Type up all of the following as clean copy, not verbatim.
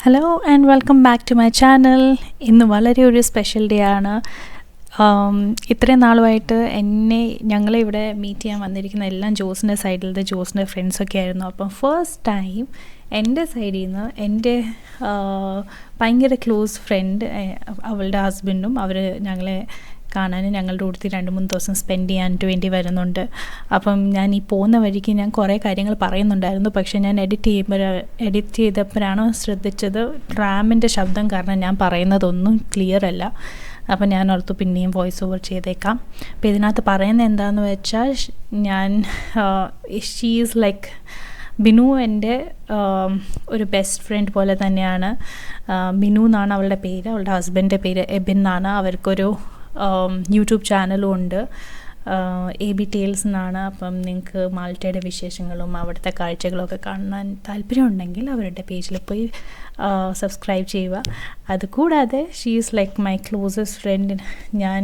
Hello and welcome back to my channel. ഇന്ന് വളരെ ഒരു സ്പെഷ്യൽ ഡേ ആണ്. ഇത്രയും നാളുമായിട്ട് ഞങ്ങളെ ഇവിടെ മീറ്റ് ചെയ്യാൻ വന്നിരിക്കുന്ന എല്ലാം ജോസിൻ്റെ സൈഡിലത്തെ ജോസിൻ്റെ ഫ്രണ്ട്സൊക്കെ ആയിരുന്നു. അപ്പം ഫസ്റ്റ് ടൈം എൻ്റെ സൈഡിൽ നിന്ന് എൻ്റെ ഭയങ്കര ക്ലോസ് ഫ്രണ്ട് അവളുടെ ഹസ്ബൻഡും അവർ ഞങ്ങളെ കാണാനും ഞങ്ങളുടെ കൂട്ടത്തിൽ 2-3 ദിവസം സ്പെൻഡ് ചെയ്യാനായിട്ട് വേണ്ടി വരുന്നുണ്ട്. അപ്പം ഞാൻ ഈ പോകുന്ന വഴിക്ക് ഞാൻ കുറേ കാര്യങ്ങൾ പറയുന്നുണ്ടായിരുന്നു. പക്ഷേ ഞാൻ എഡിറ്റ് ചെയ്തപ്പോഴാണ് ശ്രദ്ധിച്ചത് ട്രാമിൻ്റെ ശബ്ദം കാരണം ഞാൻ പറയുന്നതൊന്നും ക്ലിയർ അല്ല. അപ്പം ഞാൻ ഓർത്തു പിന്നെയും വോയിസ് ഓവർ ചെയ്തേക്കാം. അപ്പോൾ ഇതിനകത്ത് പറയുന്നത് എന്താണെന്ന് വെച്ചാൽ ഷീ ഈസ് ലൈക്ക് ബിനു എൻ്റെ ഒരു ബെസ്റ്റ് ഫ്രണ്ട് പോലെ തന്നെയാണ്. ബിനു എന്നാണ് അവളുടെ പേര്. അവളുടെ ഹസ്ബൻഡിൻ്റെ പേര് എബിൻ എന്നാണ്. അവർക്കൊരു യൂട്യൂബ് ചാനലും ഉണ്ട്, AB Tales എന്നാണ്. അപ്പം നിങ്ങൾക്ക് മാൾട്ടയുടെ വിശേഷങ്ങളും അവിടുത്തെ കാഴ്ചകളൊക്കെ കാണാൻ താല്പര്യമുണ്ടെങ്കിൽ അവരുടെ പേജിൽ പോയി സബ്സ്ക്രൈബ് ചെയ്യുക. അതുകൂടാതെ she is like my closest friend. ഞാൻ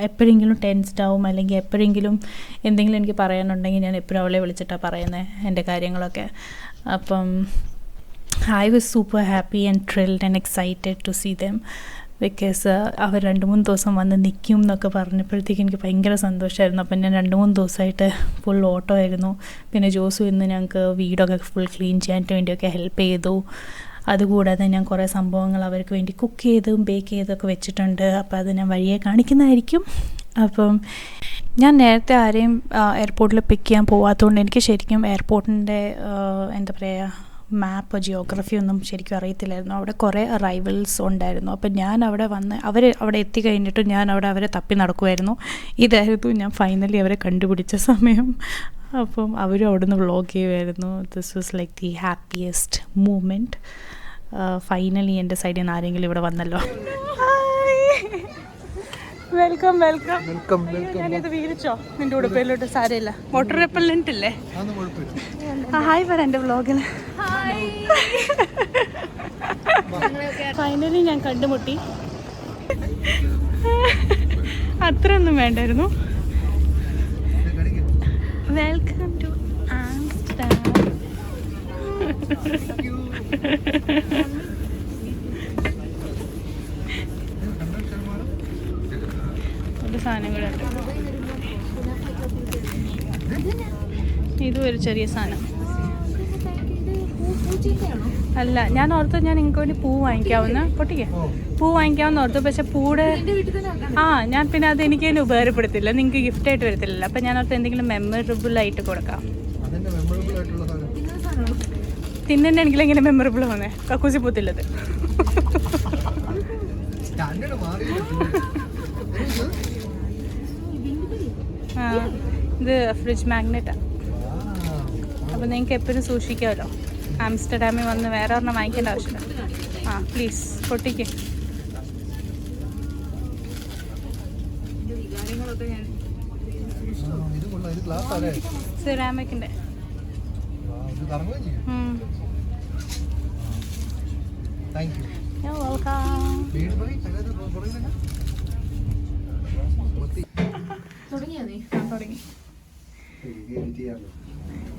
എപ്പോഴെങ്കിലും ടെൻസ്ഡ് ആവും അല്ലെങ്കിൽ എപ്പോഴെങ്കിലും എന്തെങ്കിലും എനിക്ക് പറയാനുണ്ടെങ്കിൽ ഞാൻ എപ്പോഴും അവളെ വിളിച്ചിട്ടാണ് പറയുന്നത് എൻ്റെ കാര്യങ്ങളൊക്കെ. അപ്പം I was super happy and thrilled and excited to see them. Because അവർ 2-3 ദിവസം വന്ന് നിൽക്കും എന്നൊക്കെ പറഞ്ഞപ്പോഴത്തേക്ക് എനിക്ക് ഭയങ്കര സന്തോഷമായിരുന്നു. അപ്പം ഞാൻ 2-3 ദിവസമായിട്ട് ഫുൾ ഓട്ടോ ആയിരുന്നു. പിന്നെ ജോസു ഇന്ന് ഞങ്ങൾക്ക് വീടൊക്കെ ഫുൾ ക്ലീൻ ചെയ്യാനായിട്ട് വേണ്ടിയൊക്കെ ഹെൽപ്പ് ചെയ്തു. അതുകൂടാതെ ഞാൻ കുറേ സംഭവങ്ങൾ അവർക്ക് വേണ്ടി കുക്ക് ചെയ്തും ബേക്ക് ചെയ്തൊക്കെ വെച്ചിട്ടുണ്ട്. അപ്പോൾ അത് ഞാൻ വഴിയെ കാണിക്കുന്നതായിരിക്കും. അപ്പം ഞാൻ നേരത്തെ ആരെയും എയർപോർട്ടിൽ പിക്ക് ചെയ്യാൻ പോകാത്തതുകൊണ്ട് എനിക്ക് ശരിക്കും എയർപോർട്ടിൻ്റെ എന്താ പറയുക മാപ്പ് ജിയോഗ്രഫി ഒന്നും ശരിക്കും അറിയത്തില്ലായിരുന്നു. അവിടെ കുറേ അറൈവൽസ് ഉണ്ടായിരുന്നു. അപ്പം ഞാൻ അവിടെ വന്ന് അവിടെ എത്തിക്കഴിഞ്ഞിട്ട് ഞാൻ അവരെ തപ്പി നടക്കുമായിരുന്നു. ഇതായിരുന്നു ഞാൻ ഫൈനലി അവരെ കണ്ടുപിടിച്ച സമയം. അപ്പം അവരും അവിടെ നിന്ന് വ്ളോഗ് ചെയ്യുമായിരുന്നു. This was like the happiest moment. Finally എൻ്റെ സൈഡിൽ നിന്ന് ആരെങ്കിലും ഇവിടെ വന്നല്ലോ. Welcome welcome welcome. ഞാനിത് വീരിച്ചോ നിൻ്റെ ഉടുപ്പയിലോട്ട്? സാരമില്ല, വാട്ടർ റിപ്പല്ലൻ്റ് ഇല്ലേ? ഹായ് പറ എൻ്റെ വ്ളോഗിൽ. ഫൈനലി ഞാൻ കണ്ടുമുട്ടി. അത്രയൊന്നും വേണ്ടായിരുന്നു. Welcome to Amsterdam. സാധനങ്ങളുണ്ട്. ഇതും ഒരു ചെറിയ സാധനം അല്ല. ഞാൻ ഓർത്തു ഞാൻ നിങ്ങൾക്ക് വേണ്ടി പൂ വാങ്ങിക്കാവുന്ന പൊട്ടിക്ക് പൂ വാങ്ങിക്കാവുന്ന ഓർത്തു. പക്ഷെ പൂടെ ഞാൻ പിന്നെ അത് എനിക്ക് തന്നെ ഉപകാരപ്പെടുത്തില്ല, നിങ്ങൾക്ക് ഗിഫ്റ്റായിട്ട് വരത്തില്ലല്ലോ. അപ്പം ഞാൻ ഓർത്ത് എന്തെങ്കിലും മെമ്മറബിൾ ആയിട്ട് കൊടുക്കാം. തിന്നെ എനിക്കില്ല ഇങ്ങനെ മെമ്മറബിൾ വന്നേ കക്കൂസി പൂത്തില്ലത്. ഇത് ഫ്രിഡ്ജ് മാഗ്നറ്റാണ്. അപ്പോൾ നിങ്ങൾക്ക് എപ്പോഴും സൂക്ഷിക്കാമല്ലോ. ആംസ്റ്റർഡാമിൽ വന്ന് വേറെ ഒരെണ്ണം വാങ്ങിക്കേണ്ട ആവശ്യമില്ല. പ്ലീസ് പൊട്ടിക്ക്. സിറാമിക്കിൻ്റെ തുടങ്ങി.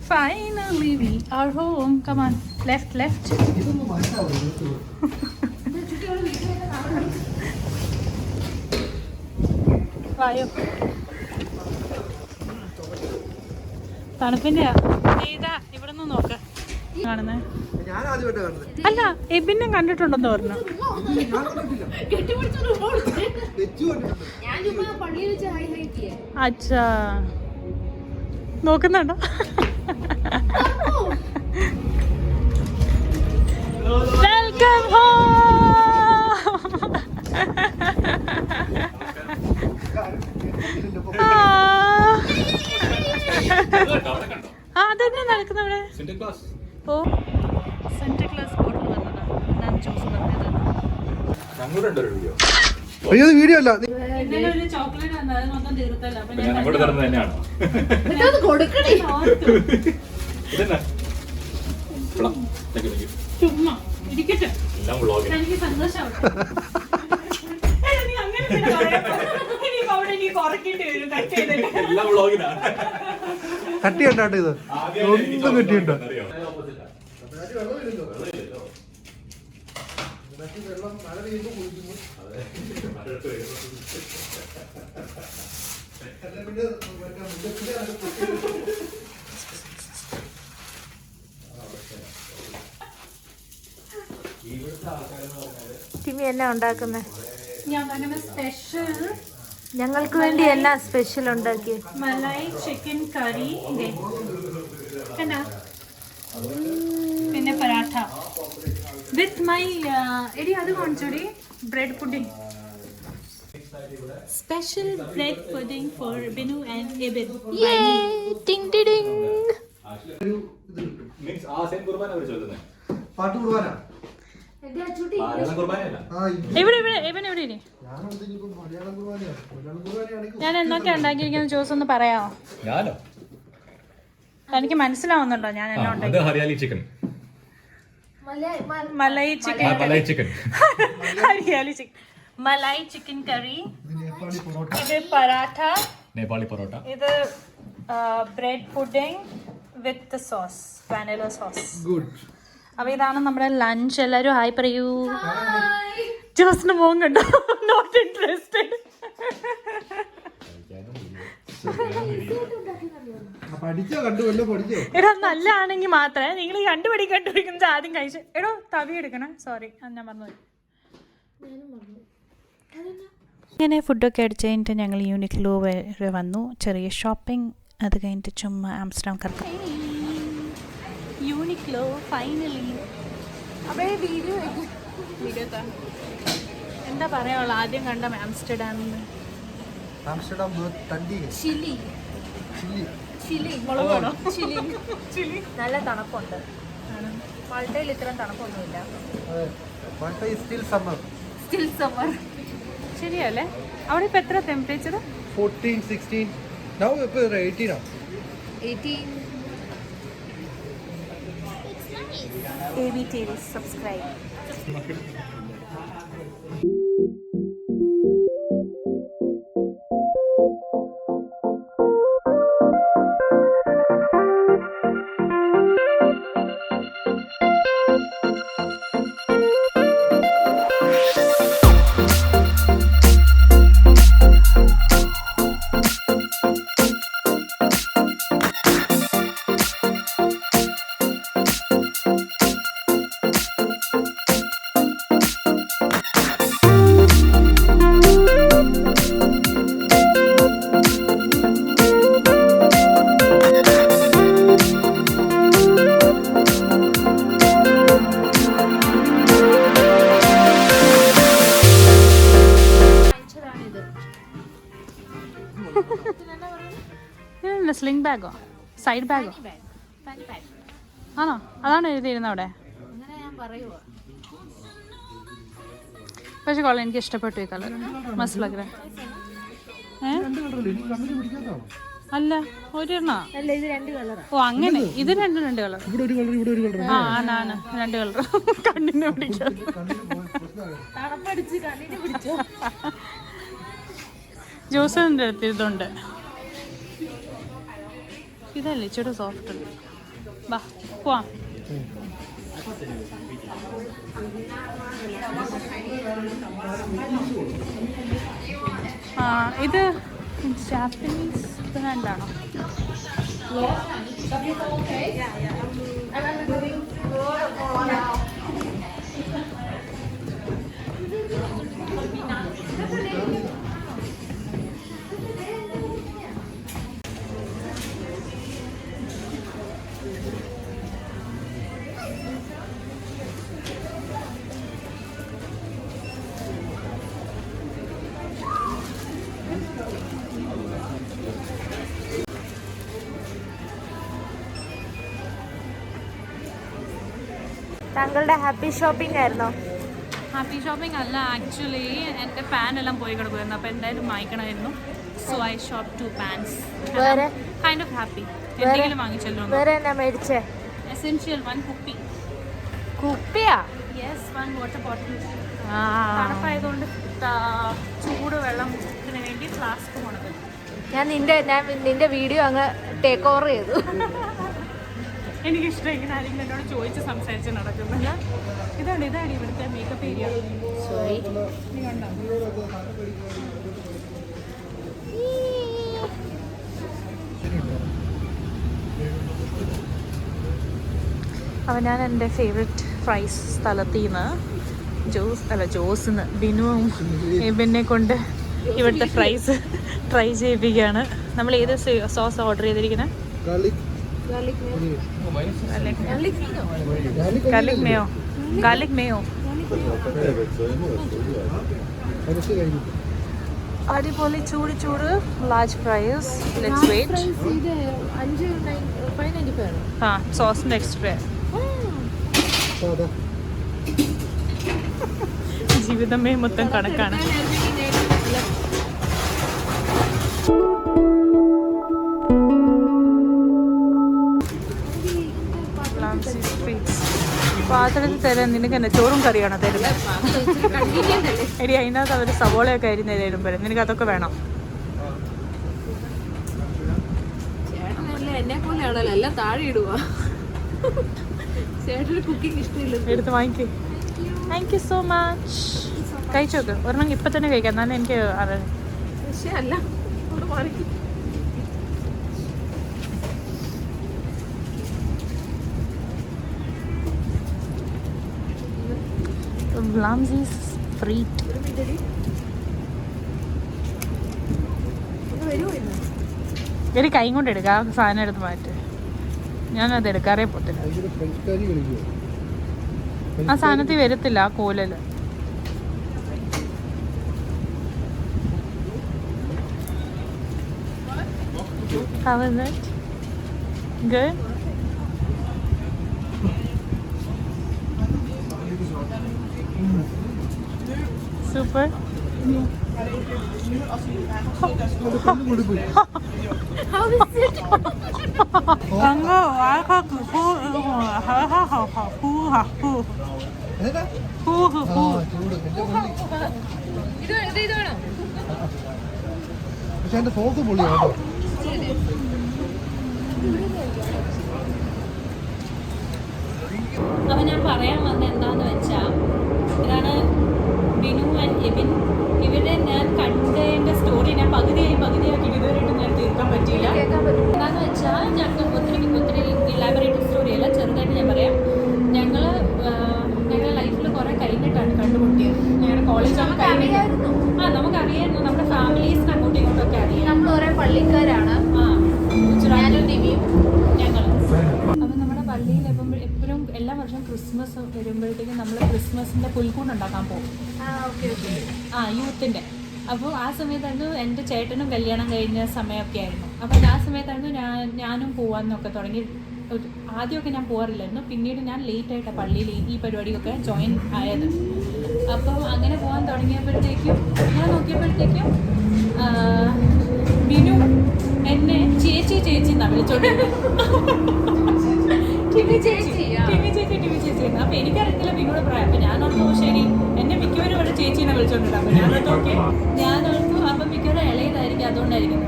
Finally we are home. Come on, left. വായോ തണുപ്പിന്റെ ഇതാ ഇവിടെ നിന്ന് നോക്ക കാണുന്നേ. അല്ല എബിനെ കണ്ടിട്ടുണ്ടെന്ന് പറഞ്ഞു. അച്ഛാ നോക്കുന്നുണ്ടോ? Welcome home. അതന്നെ നടക്കുന്നവിടെ. ഓ സെന്റർ ക്ലാസ് ബോർഡിൽ വന്നതാണ്. ഞാൻ ചൂസ് പറഞ്ഞത് വീഡിയോ അല്ല. ചോക്ലേറ്റ് അത് മൊത്തം തീർത്തല്ലോ. ചുമ്മാ ഇരിക്കട്ടെ, എനിക്ക് സന്തോഷമാവട്ടെ. കട്ടി കണ്ടാട്ട് ഇത് ഒന്നും കിട്ടിയിട്ടോ. വെള്ളം മഴ പെയ്യുമ്പോൾ കുളിക്കുന്നു. ടിമി എന്നാ ഉണ്ടാക്കുന്നത്? ഞാൻ പറഞ്ഞ സ്പെഷ്യൽ ഞങ്ങൾക്ക് വേണ്ടി എന്നാ സ്പെഷ്യൽ ഉണ്ടാക്കി? മലായി ചിക്കൻ കറി പിന്നെ പരാഠ വിത്ത് മൈ എടി അത് കാണിച്ചോടി bread pudding. Special bread pudding for Binu and Ebin. പാട്ട് കുർബാന. ഇവിടെ ഇവിടെ എബിൻ എവിടെ ഇനി? ഞാൻ എന്നൊക്കെ ഉണ്ടാക്കിയിരിക്കുന്ന ജോസ് ഒന്ന് പറയാമോ? ഞാനോ? എനിക്ക് മനസ്സിലാവുന്നുണ്ടോ ഞാൻ എന്നാ ഉണ്ടാക്കി? Hariyali chicken. Malai chicken. Malai chicken. Hariyali chicken. Malai chicken curry. ഇത് പരാഠ. നേപ്പാളി പൊറോട്ട. ഇത് bread pudding with sauce, vanilla sauce. Good. അപ്പൊ ഇതാണ് നമ്മുടെ ലഞ്ച്. എല്ലാരും ഹായ് പറയൂ. ജോസിന് മോൻ കണ്ടോ? Not interested. പഠിച്ചോ? കണ്ടുവല്ലോ പഠിച്ചോ? എടാ നല്ലതാണെങ്കിൽ മാത്രമേ നിങ്ങൾ കണ്ടുപിടിക്കുന്നത് ആദ്യം കഴിച്ച്. എടോ തവി എടുക്കണം. സോറി ഞാൻ മറന്നുപോയി. ഇങ്ങനെ ഫുഡൊക്കെ അടിച്ച് കഴിഞ്ഞിട്ട് ഞങ്ങൾ യൂണിക്ലോ വരെ വന്നു. ചെറിയ ഷോപ്പിംഗ്. അത് കഴിഞ്ഞിട്ട് ചുമ്മാ ആംസ്റ്റർഡാം കറക്കം. യൂണിക്ലോ ഫൈനലി. അപ്പോൾ വീഡിയോ എന്താ പറയാനുള്ള ആദ്യം കണ്ട ആംസ്റ്റർഡാമിൽ ആംസ്റ്റർഡാം തണ്ടി ചില്ലി ചില്ലി മുളകോടോ? ചില്ലി നല്ല തണുപ്പുണ്ട്. മാൾട്ടയിൽ ഇത്രയും തണുപ്പൊന്നുമില്ല. Still summer. Still summer. ശരിയല്ലേ? അവിടെ ഇപ്പം എത്ര ടെമ്പറേച്ചർ? 14, 16. Now ഇപ്പോൾ 18 ആണ്. 18. ABTV subscribe. സ്ലിംഗ് ബാഗോ? സൈഡ് ബാഗോ? ആണോ? അതാണ് എഴുതിയിരുന്നത് അവിടെ. പക്ഷെ കൊള്ളാം, എനിക്ക് ഇഷ്ടപ്പെട്ടു ഈ കളർ. മനസ്സിലാക്കേ? അല്ല ഒരെണ്ണ. അല്ല ഇത് രണ്ട് കളറാ. ഓ അങ്ങനെ. ഇത് രണ്ട് കളർ. ഇവിടെ ഒരു കളർ, ഇവിടെ ഒരു കളർ. ആ ആണ് രണ്ട് കളർ. കണ്ണിന് പിടിക്കാം. തണുപ്പടിച്ച് കണ്ണിന് പിടിച്ചോ? ജ്യൂസിൻ്റെ അടുത്ത് ഇതുണ്ട്. ഇതല്ലേ ഇച്ചിരി സോഫ്റ്റ് ഉണ്ട്. വാ പോവാം. ഇത് ജാപ്പനീസ് ബ്രാൻഡാണോ? താങ്കളുടെ ഹാപ്പി ഷോപ്പിംഗ് ആയിരുന്നോ? ഹാപ്പി ഷോപ്പിംഗ് അല്ല, ആക്ച്വലി എൻ്റെ പാൻ എല്ലാം പോയി കിടക്കുമായിരുന്നു. അപ്പോൾ എന്തായാലും വാങ്ങിക്കണമായിരുന്നു. So I shop 2 pants. വേറെ കൈൻഡ് ഓഫ് ഹാപ്പി. എന്തെങ്കിലും വാങ്ങിച്ചല്ലോ. വേറെ എന്നാ മേടിച്ചേ? എസെൻഷ്യൽ 1 കുപ്പി. കുപ്പിയാ? Yes, 1 water bottle. തണുപ്പായതുകൊണ്ട് ചൂട് വെള്ളത്തിന് വേണ്ടി ഫ്ലാസ്ക് പോണത്. ഞാൻ നിന്റെ വീഡിയോ അങ്ങ് ടേക്ക് ഓവർ ചെയ്തു. എനിക്കിഷ്ടം ഇങ്ങനെ ആരെങ്കിലും എന്നോട് ചോദിച്ച് സംസാരിച്ച് നടക്കുന്നില്ല. ഇതാണ് ഇവിടുത്തെ മേക്കപ്പ് ഏരിയ. സോറി. അപ്പോൾ ഞാൻ എൻ്റെ ഫേവററ്റ് ഫ്രൈസ് സ്ഥലത്തിൽ നിന്ന് ജോസിന്ന് ബിനുവും എബിനെ കൊണ്ട് ഇവിടുത്തെ ഫ്രൈസ് ട്രൈ ചെയ്യിപ്പിക്കുകയാണ്. നമ്മൾ ഏത് സോസ് ഓർഡർ ചെയ്തിരിക്കുന്നത്? Garlic Mayo. അടിപൊളി ചൂട് ലാർജ് ഫ്രൈസ്. Let's wait. ആ സോസിൻ്റെ എക്സ്ട്രാ. ജീവിതമേ മൊത്തം കണക്കാണ്. പാത്രത്തിൽ തരാൻ നിനക്ക് തന്നെ ചോറും കറിയാണോ തരുന്നത്? എടി അതിനകത്ത് അവർ സവോളയൊക്കെ അരിഞ്ഞ് തരുമ്പോൾ നിനക്ക് അതൊക്കെ വേണം. എന്നെ പോലെയാണല്ലോ എല്ലാം താഴെ ഇടുക. ചേട്ടന് കുക്കിംഗ് ഇഷ്ടമില്ല. എടുത്ത് വാങ്ങിക്കേ. Thank you so much. കഴിച്ചോക്ക് ഒരെണ്ണം ഇപ്പം തന്നെ കഴിക്കാം. എന്നാലും എനിക്ക് അറിയാം. അല്ല Vlamsi's Friet. ഒരു കൈ കൊണ്ട് എടുക്കുക. ആ സാധനം എടുത്ത് മാറ്റ്. ഞാനത് എടുക്കാറേ പോത്തില്ല. ആ സാധനത്തിൽ വരത്തില്ല ആ കോലല്. How is it? Good? Super. How is it? ഇത് വേണം. പക്ഷെ എന്റെ ഫോക്ക് പൊളിയാണ്. അപ്പം ഞാൻ പറയാൻ വന്നത് എന്താണെന്ന് വെച്ചാൽ ഇതാണ് ബിനു ആൻഡ് എബിൻ. ഇവരെ ഞാൻ കണ്ടതിൻ്റെ സ്റ്റോറി ഞാൻ പകുതിയാക്കി ഇതുവരെയായിട്ട് ഞാൻ തീർക്കാൻ പറ്റിയില്ല. എന്താണെന്ന് വെച്ചാൽ ഞങ്ങൾ ഒത്തിരി ഇലാബറേറ്റഡ് സ്റ്റോറിയല്ല, ചെറുതായിട്ട് ഞാൻ പറയാം. ഞങ്ങളുടെ ലൈഫിൽ കുറേ കഴിഞ്ഞിട്ടാണ് കണ്ടുമുട്ടിയത്. ഞങ്ങളുടെ കോളേജൊക്കെ കഴിഞ്ഞിട്ടായിരുന്നു. നമുക്കറിയായിരുന്നു. നമ്മുടെ ഫാമിലീസിന് അങ്ങോട്ടും ഇങ്ങോട്ടൊക്കെ അറിയാം. നമ്മൾ ഓരോ പള്ളിക്കാരാണ്. ഗുജറാത്തിലും ഞങ്ങൾ. അപ്പം നമ്മുടെ പള്ളിയിൽ എപ്പോഴും എല്ലാ വർഷവും ക്രിസ്മസ് വരുമ്പോഴത്തേക്കും നമ്മൾ ക്രിസ്മസിൻ്റെ പുൽക്കൂട് ഉണ്ടാക്കാൻ പോകും. യൂത്തിൻ്റെ. അപ്പോൾ ആ സമയത്തായിരുന്നു എൻ്റെ ചേട്ടനും കല്യാണം കഴിഞ്ഞ സമയമൊക്കെ ആയിരുന്നു. അപ്പോൾ ആ സമയത്തായിരുന്നു ഞാനും പോകാമെന്നൊക്കെ തുടങ്ങി. ആദ്യമൊക്കെ ഞാൻ പോകാറില്ലായിരുന്നു. പിന്നീട് ഞാൻ ലേറ്റായിട്ടാണ് പള്ളിയിൽ ഈ പരിപാടിയൊക്കെ ജോയിൻ ആയത്. അപ്പം അങ്ങനെ പോകാൻ തുടങ്ങിയപ്പോഴത്തേക്കും ഞാൻ നോക്കിയപ്പോഴത്തേക്കും ബിനു എന്നെ ചേച്ചി എന്നാണ് വിളിച്ചോണ്ടിരുന്നത്. ടിവി ചേച്ചി. അപ്പൊ എനിക്കറിയത്തില്ല ബിനുടെ പ്രായം. അപ്പൊ ഞാൻ ഓർത്തു ശരി എന്നെ മിക്കവരും ഇവിടെ ചേച്ചീനെ വിളിച്ചോണ്ടിരുന്നു. അപ്പൊ ഞാൻ ഓർത്തു അപ്പൊ മിക്കവരും ഇളയതായിരിക്കും, അതുകൊണ്ടായിരിക്കും.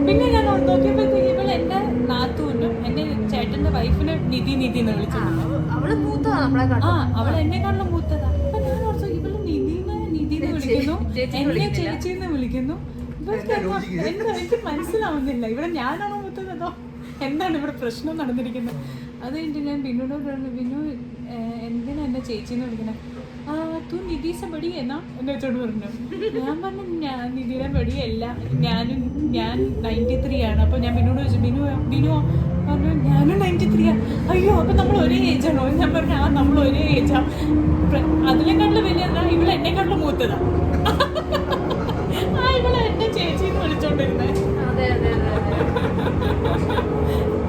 പിന്നെ ഞാൻ ഓർത്ത് നോക്കിയപ്പോഴത്തേക്ക് ഇവൾ എന്റെ നാത്തൂനും എന്റെ ചേട്ടന്റെ വൈഫിനെ നിധി എന്ന് വിളിച്ചോണ്ട്. അവൾ എന്നെക്കാളും മൂത്തതാ. അപ്പൊ ഞാൻ ഓർത്തു ഇവള് നിധിന്ന് വിളിക്കുന്നു, എന്നെ ചേച്ചിന്ന് വിളിക്കുന്നു. എനിക്ക് മനസ്സിലാവുന്നില്ല ഇവിടെ ഞാനാണോ മൂത്തതോ എന്താണ് ഇവിടെ പ്രശ്നം നടന്നിരിക്കുന്നത്. അത് കഴിഞ്ഞിട്ട് ഞാൻ ബിനുവിനോട് പറഞ്ഞു, ബിനു എന്തിനാ എന്നെ ചേച്ചിന്ന് വിളിക്കുന്നത്? തൂ നിധീസ ബടി എന്നാ എന്നെ വെച്ചോണ്ട് പറഞ്ഞു. ഞാൻ പറഞ്ഞു നിധിയുടെ ബടിയല്ല, ഞാൻ 93 ആണ്. അപ്പോൾ ഞാൻ ബിനുവോട് ചോദിച്ചു, ബിനുവോ പറഞ്ഞു ഞാനും 93 ആ. അയ്യോ അപ്പം നമ്മൾ ഒരേ ഏജാണോ? ഞാൻ പറഞ്ഞു നമ്മൾ ഒരേ ഏജാ. അതിനെക്കാട്ടിലും വലിയ ഇവിടെ എന്നെക്കാട്ടിലും മൂത്തതാ. ഇവിടെ എന്നെ ചേച്ചിന്ന് വിളിച്ചോണ്ടിരുന്നേ.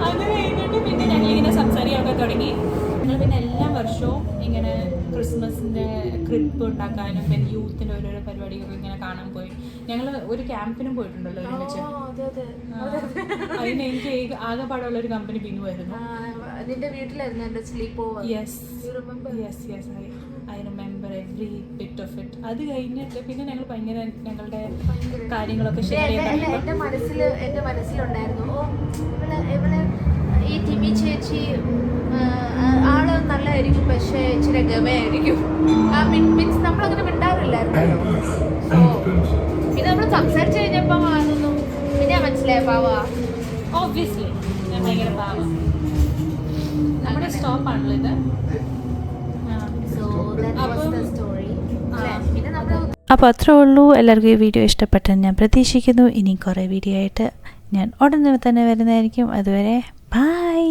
അത് കഴിഞ്ഞിട്ട് പിന്നെ ഞങ്ങളിങ്ങനെ സംസാരിക്കാനൊക്കെ തുടങ്ങി. ഞങ്ങൾ പിന്നെ എല്ലാ വർഷവും ഇങ്ങനെ ക്രിസ്മസിൻ്റെ ട്രിപ്പ് ഉണ്ടാക്കാനും പിന്നെ യൂത്തിൻ്റെ ഓരോരോ പരിപാടികളൊക്കെ ഇങ്ങനെ കാണാൻ പോയി. ഞങ്ങൾ ഒരു ക്യാമ്പിനും പോയിട്ടുണ്ടല്ലോ ഒരുമിച്ച്. അതിന് എനിക്ക് ആകെപ്പാടുള്ള ഒരു കമ്പനി ബിനുവായിരുന്നു. I remember every bit of it. അത് കഴിഞ്ഞിട്ട് പിന്നെ ഞങ്ങൾ ഭയങ്കര ഞങ്ങളുടെ കാര്യങ്ങളൊക്കെ ഷെയർ ചെയ്യാൻ. എന്റെ മനസ്സിലുണ്ടായിരുന്നു ഈ ടിമി ചേച്ചി ആള് നല്ലതായിരിക്കും, പക്ഷേ ഇച്ചിരി ഗമയായിരിക്കും. മീൻസ് നമ്മളങ്ങനെ മിണ്ടാറില്ലായിരുന്നല്ലോ. സോ പിന്നെ നമ്മൾ സംസാരിച്ചു കഴിഞ്ഞപ്പോൾ അതൊന്നും പിന്നെ മനസ്സിലായ പാവാ. ഓബ്വിയസ്ലി ഞാൻ ഭയങ്കര പാവം. നമ്മുടെ സ്റ്റോപ്പാണല്ലോ ഇത്. So that was the story. പിന്നെ നമ്മൾ അപ്പോൾ അത്രേ ഉള്ളൂ. എല്ലാവർക്കും ഈ വീഡിയോ ഇഷ്ടപ്പെട്ടെന്ന് ഞാൻ പ്രതീക്ഷിക്കുന്നു. ഇനി കുറേ വീഡിയോ ആയിട്ട് ഞാൻ ഉടനെ തന്നെ വരുന്നതായിരിക്കും. അതുവരെ ബൈ.